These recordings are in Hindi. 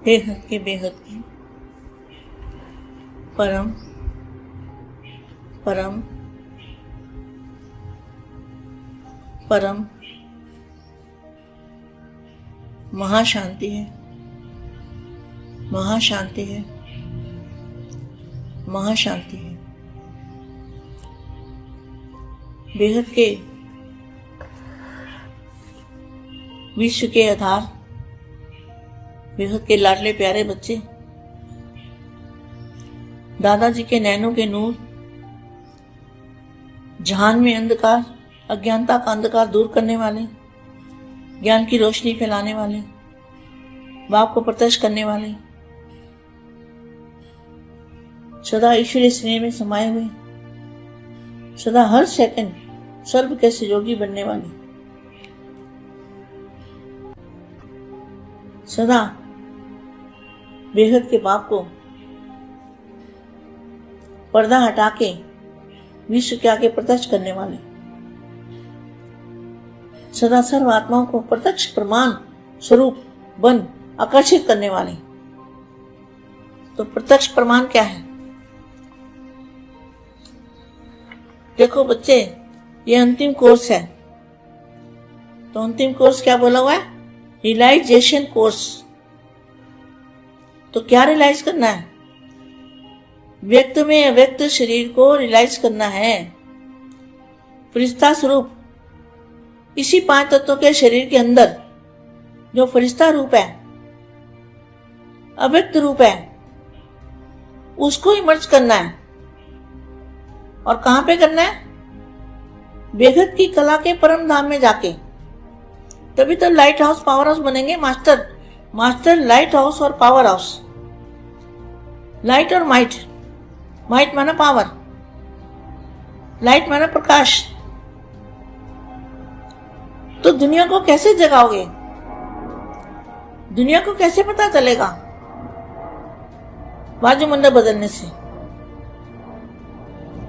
बेहद की परम परम परम महाशांति है, महाशांति है, महाशांति है। बेहद के विश्व के आधार, बेहद के लाडले प्यारे बच्चे, दादाजी के नैनों के नूर, जहान में अंधकार, अज्ञानता का अंधकार दूर करने वाले, ज्ञान की रोशनी फैलाने वाले, बाप को प्रत्यक्ष करने वाले, सदा ईश्वरीय स्नेह में समाये हुए, सदा हर सेकंड सर्व के सहयोगी बनने वाले, सदा बेहद के बाप को पर्दा हटा के विश्व के आगे प्रत्यक्ष करने वाले, सदा सर्व आत्माओं को प्रत्यक्ष प्रमाण स्वरूप बन आकर्षित करने वाले। तो प्रत्यक्ष प्रमाण क्या है? देखो बच्चे, ये अंतिम कोर्स है। तो अंतिम कोर्स क्या बोला हुआ है? Realization course. तो क्या रियलाइज करना है? व्यक्त में अव्यक्त शरीर को रियलाइज करना है। फरिश्ता स्वरूप इसी 5 तत्वों के शरीर के अंदर जो फरिश्ता रूप है, अव्यक्त रूप है, उसको इमर्ज करना है। और कहां पे करना है? बेहद की कला के परम धाम में जाके। तभी तो लाइट हाउस पावर हाउस बनेंगे। मास्टर लाइट हाउस और पावर हाउस। लाइट और माइट, माइट माना पावर, लाइट माना प्रकाश। तो दुनिया को कैसे जगाओगे? दुनिया को कैसे पता चलेगा? वायुमंडल बदलने से।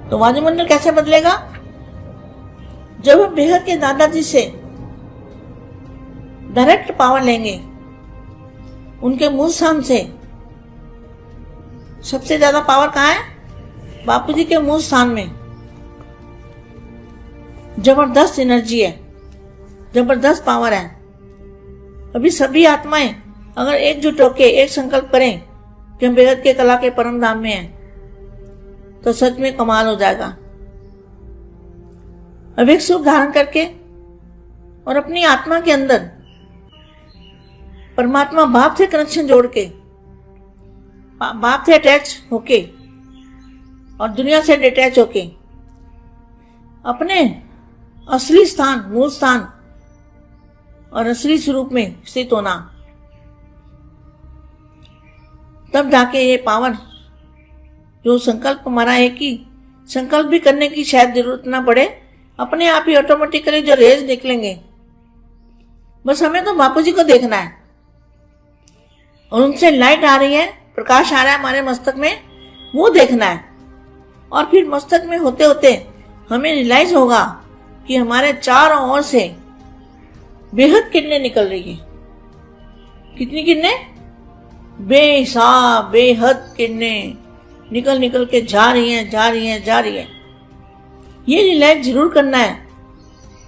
तो वायुमंडल कैसे बदलेगा? जब हम बेहद के दादाजी से डायरेक्ट पावर लेंगे, उनके मूल स्थान से। सबसे ज्यादा पावर कहाँ है? बापूजी के मूल स्थान में। जबरदस्त एनर्जी है, जबरदस्त पावर है। अभी सभी आत्माएं अगर एकजुट होकर एक संकल्प करें कि हम बेहद के कला के परम धाम में हैं, तो सच में कमाल हो जाएगा। अब एक सूप धारण करके और अपनी आत्मा के अंदर परमात्मा बाप से कनेक्शन जोड़ के, बाप से अटैच होके और दुनिया से डिटैच होके अपने असली स्थान, मूल स्थान और असली स्वरूप में स्थित होना, तब जाके ये पावर, जो संकल्प हमारा है कि संकल्प भी करने की शायद जरूरत ना पड़े, अपने आप ही ऑटोमेटिकली जो रेज निकलेंगे, बस हमें तो बापूजी को देखना है और उनसे लाइट आ रही है, प्रकाश आ रहा है हमारे मस्तक में, वो देखना है। और फिर मस्तक में होते होते हमें रियलाइज होगा कि हमारे चारों ओर से बेहद किरणें निकल रही है। कितनी किरणें? बेहिसाब बेहद किरणें निकल निकल के जा रही हैं, जा रही हैं, जा रही हैं। ये रियलाइज जरूर करना है,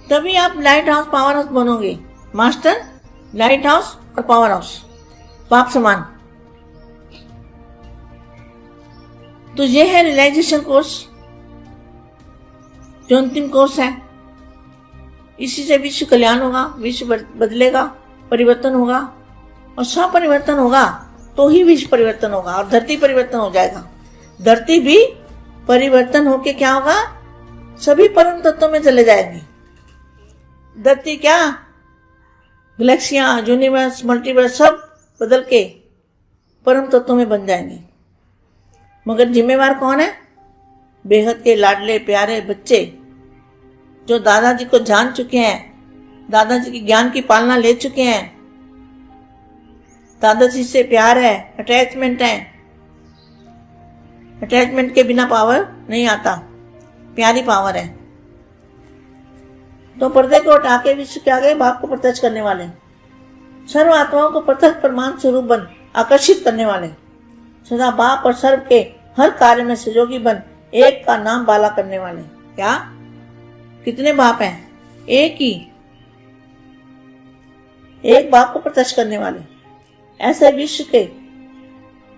तभी आप लाइट हाउस पावर हाउस बनोगे। मास्टर, लाइट हाउस और पावर हाउस, बाप समान। तो ये है रियलाइजेशन कोर्स, जो अंतिम कोर्स है। इसी से विश्व कल्याण होगा, विश्व बदलेगा, परिवर्तन होगा। और सब परिवर्तन होगा तो ही विश्व परिवर्तन होगा और धरती परिवर्तन हो जाएगा। धरती भी परिवर्तन होके क्या होगा? सभी परम तत्वों में चले जाएंगे। धरती क्या, गैलेक्सियां, यूनिवर्स, मल्टीवर्स सब बदल के परम तत्वों में बन जाएंगे। मगर जिम्मेवार कौन है? बेहद के लाडले प्यारे बच्चे, जो दादाजी को जान चुके हैं, दादाजी के ज्ञान की पालना ले चुके हैं, दादाजी से प्यार है, अटैचमेंट है। अटैचमेंट के बिना पावर नहीं आता, प्यारी पावर है। तो पर्दे को हटा के विश्व के आगे बाप को प्रत्यक्ष करने वाले, सर्व आत्माओं को प्रत्यक्ष प्रमाण स्वरूप बन आकर्षित करने वाले, सदा बाप और सर्व के हर कार्य में सहयोगी बन एक का नाम बाला करने वाले। क्या कितने बाप हैं? एक ही, एक बाप को प्रत्यक्ष करने वाले। ऐसे विश्व के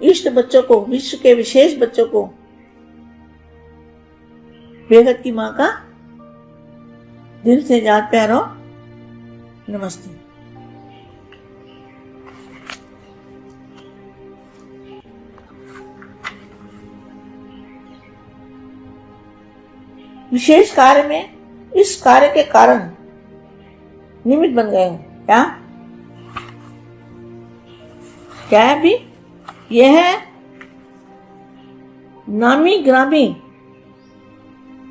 इष्ट बच्चों को, विश्व के विशेष बच्चों को बेहद की मां का दिल से याद प्यारो नमस्ते। विशेष कार्य में इस कार्य के कारण निमित्त बन गए हो। क्या क्या है अभी? यह है नामी ग्रामी,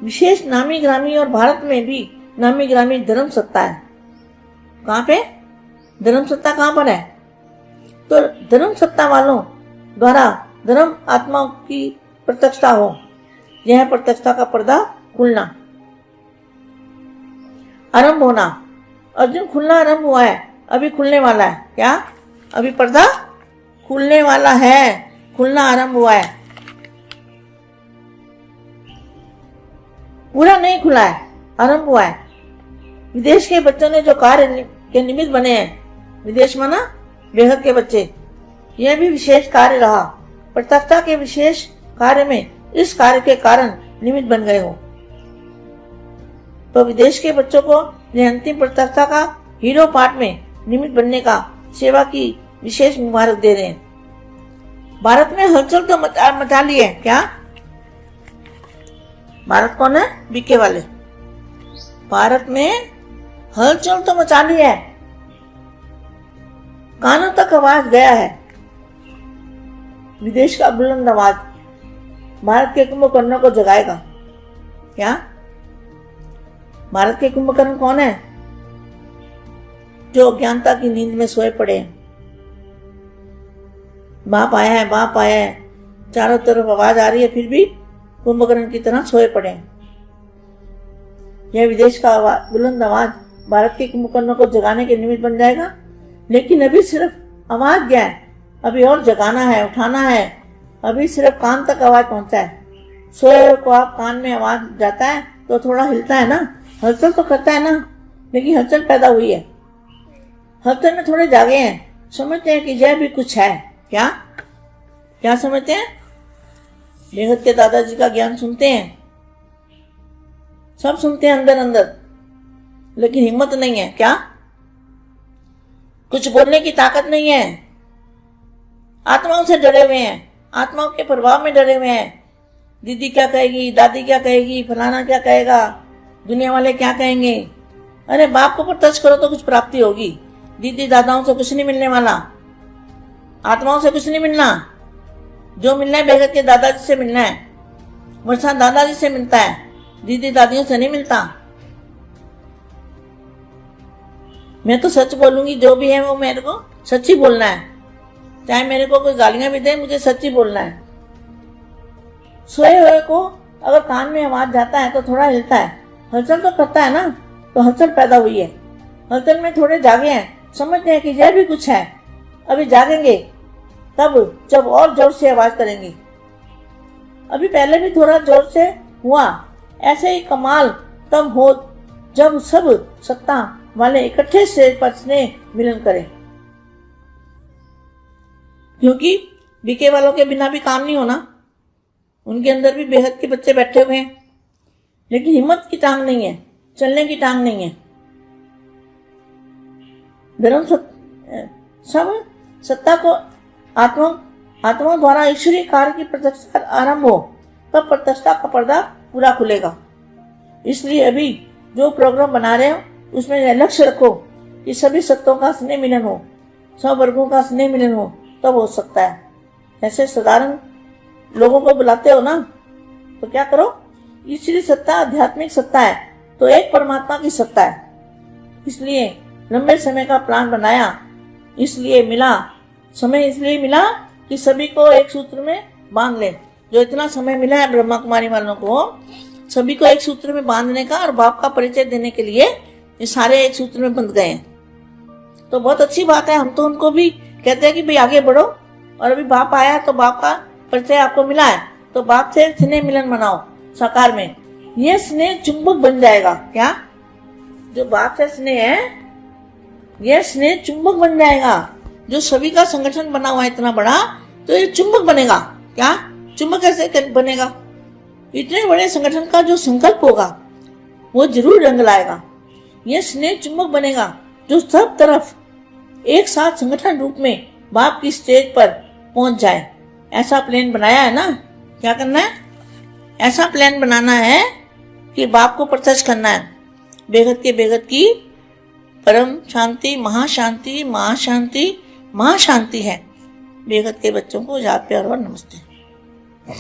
विशेष नामी ग्रामी, और भारत में भी नामी ग्रामी धर्म सत्ता है। कहां पे धर्म सत्ता कहां पर है? तो धर्म सत्ता वालों द्वारा धर्म आत्माओं की प्रत्यक्षता हो, यह प्रत्यक्षता का पर्दा खुलना, आरंभ होना। अर्जुन खुलना आरंभ हुआ है, अभी खुलने वाला है। क्या? अभी पर्दा खुलने वाला है, खुलना आरंभ हुआ है, पूरा नहीं खुला है, आरंभ हुआ है। विदेश के बच्चों ने जो कार्य के निमित्त बने हैं, विदेश माना बेहद के बच्चे, यह भी विशेष कार्य रहा। प्रत्यक्षता के विशेष कार्य में इस कार्य के कारण निमित्त बन गए हो। तो विदेश के बच्चों को यह अंतिम प्रत्यक्षता का हीरो पार्ट में निमित्त बनने का सेवा की विशेष मुबारक दे रहे हैं। भारत में हलचल तो मचा ली है। क्या? भारत कौन है? बीके वाले। भारत में हलचल तो मचा ली है, कानों तक आवाज गया है। विदेश का बुलंद आवाज भारत के कुंभकर्णों को जगाएगा। क्या? भारत के कुंभकर्ण कौन है? जो अज्ञानता की नींद में सोए पड़े हैं। बाप आया है, बाप आया है, चारों तरफ आवाज आ रही है, फिर भी कुंभकर्ण की तरह सोए पड़े हैं। यह विदेश का बुलंद आवाज भारत के कुंभकर्णों को जगाने के निमित्त बन जाएगा। लेकिन अभी सिर्फ आवाज गया है, अभी और जगाना है, उठाना है। अभी सिर्फ कान तक आवाज पहुंचा है। सोए को आप कान में आवाज जाता है तो थोड़ा हिलता है ना, हलचल तो करता है ना, लेकिन हलचल पैदा हुई है। हलचल में थोड़े जागे हैं, समझते हैं कि यह भी कुछ है। क्या? क्या समझते हैं? बेहद के दादाजी का ज्ञान सुनते हैं, सब सुनते हैं अंदर अंदर, लेकिन हिम्मत नहीं है। क्या? कुछ बोलने की ताकत नहीं है। आत्माओं से डरे हुए हैं, आत्माओं के प्रभाव में डरे हुए हैं। दीदी क्या कहेगी, दादी क्या कहेगी, फलाना क्या कहेगा, दुनिया वाले क्या कहेंगे। अरे बाप को प्रत्यक्ष करो तो कुछ प्राप्ति होगी। दीदी दादाओं से कुछ नहीं मिलने वाला, आत्माओं से कुछ नहीं मिलना। जो मिलना है बेहद के दादाजी से मिलना है। वर्षा दादाजी से मिलता है, दीदी दादियों से नहीं मिलता। मैं तो सच बोलूंगी, जो भी है वो मेरे को सच ही बोलना है, चाहे मेरे को कोई गालियां भी दे, मुझे सच ही बोलना है। सोए हुए को अगर कान में आवाज जाता है तो थोड़ा हिलता है, हलचल तो करता है ना, तो हलचल पैदा हुई है। हलचल में थोड़े जागे हैं, समझते हैं कि यह भी कुछ है। अभी जागेंगे तब जब और जोर से आवाज करेंगे। अभी पहले भी थोड़ा जोर से हुआ, ऐसे ही कमाल तब हो जब सब सत्ता वाले इकट्ठे से स्नेह मिलन करें। क्योंकि बीके वालों के बिना भी काम नहीं होना। उनके अंदर भी बेहद के बच्चे बैठे हुए हैं, लेकिन हिम्मत की टांग नहीं है, चलने की टांग नहीं है। धर्म सब सत्ता को आत्माओं द्वारा ईश्वरीय कार्य की प्रत्यक्षता आरंभ हो, तब प्रत्यक्षता का पर्दा पूरा खुलेगा। इसलिए अभी जो प्रोग्राम बना रहे हो उसमें यह लक्ष्य रखो कि सभी सत्यों का स्नेह मिलन हो, सब वर्गों का स्नेह मिलन हो, तब हो सकता है। ऐसे साधारण लोगों को बुलाते हो ना, तो क्या करो, ईश्वरीय सत्ता आध्यात्मिक सत्ता है, तो एक परमात्मा की सत्ता है। इसलिए लंबे समय का प्लान बनाया, इसलिए मिला समय, इसलिए मिला कि सभी को एक सूत्र में बांध ले। जो इतना समय मिला है ब्रह्मा कुमारी वालों को, सभी को एक सूत्र में बांधने का और बाप का परिचय देने के लिए ये सारे एक सूत्र में बंध गए हैं। तो बहुत अच्छी बात है। हम तो उनको भी कहते हैं कि भाई आगे बढ़ो, और अभी बाप आया तो बाप का परिचय आपको मिला है, तो बाप से स्नेह मिलन बनाओ साकार में। ये स्नेह चुंबक बन जाएगा। क्या? जो बाप से स्नेह है, यह स्नेह चुंबक बन जाएगा। जो सभी का संगठन बना हुआ है इतना बड़ा, तो ये चुंबक बनेगा। क्या? चुंबक कैसे बनेगा? इतने बड़े संगठन का जो संकल्प होगा वो जरूर रंग लाएगा। यह स्नेह चुंबक बनेगा जो सब तरफ एक साथ संगठन रूप में बाप की स्टेज पर पहुंच जाए। ऐसा प्लान बनाया है ना? क्या करना है? ऐसा प्लान बनाना है कि बाप को प्रत्यक्ष करना है। बेगत के बेगत की परम शांति, महाशांति, महाशांति, महाशांति है। बेगत के बच्चों को याद प्यार और नमस्ते।